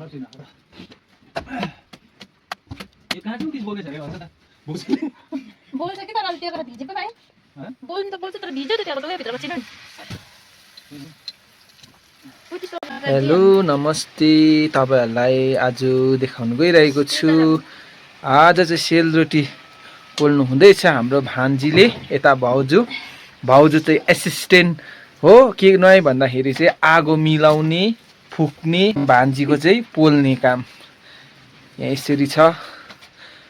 ये कहाँ क्यों बोल के चले वाला था बोल कि तर त्यो गरेर भिजे पो भाइ बोल्नु त बोल्छ तर भिज्यो त त्यहाँ त भित्र बसिन हेलो नमस्ते तपाईहरुलाई आज देखाउन गइरहेको छु आज चाहिँ सेलरोटी पोल्नु हुँदैछ हाम्रो भान्जीले यता भाउजू चाहिँ एसिस्टेन्ट हो के नय भन्दाखेरि चाहिँ आगो मिलाउने फुक्ने भान्जीको चाहिँ पोल्ने काम यहाँ यसरी छ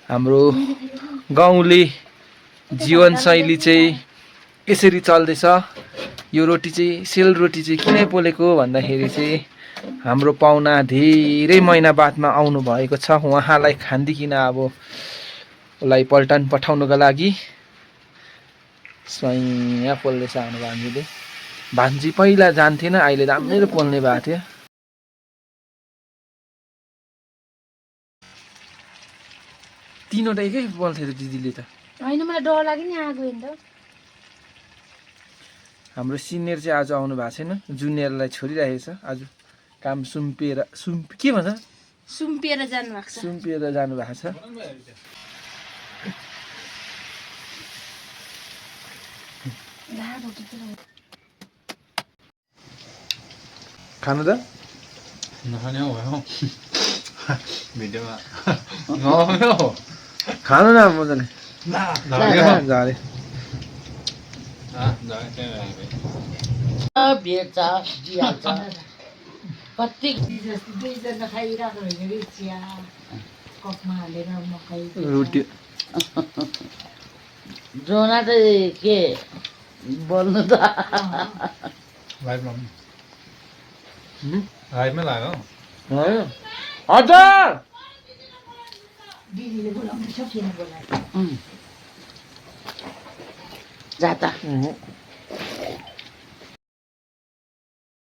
हाम्रो गाउँले जीवनशैली चाहिँ यसरी चल्दैछ यो रोटी चाहिँ सेलरोटी चाहिँ किन पोलेको भन्दाखेरि चाहिँ हाम्रो पाहुना धेरै महिना बादमा आउनु भएको छ उहाँलाई खान्दिकिन अब उलाई पल्टन पठाउनको लागि स्वयं पोल्दैछ हाम्रो भान्जीले भान्जी पहिला जान्थेन अहिले राम्रैले पोल्ने भएको थियो तीनवटा एकै पोल्थ्यो दिदीले त हैन मलाई डर लाग्यो नि आगो हेर्दा हाम्रो सिनियर चाहिँ आज आउनु भएको छैन जुनियरलाई छोडिरहेको छ आज काम सुम्पिएर के भन्छ सुम्पिएर जानु भएको छ सुम्पिएर जानु भएको छ खानु त नखाने हो भिडियोमा नखाने हो खानु न मजाले जाले भेट्छ जिहाल्छ कति दुईजना खाइरहेको होइन कि चिया कपमा हालेर मकै रोटी जोना चाहिँ के बोल्नु त लाइभमै लाग्यो हजुर दिदीले बोलाउँदैछ किन बोलाएको जाता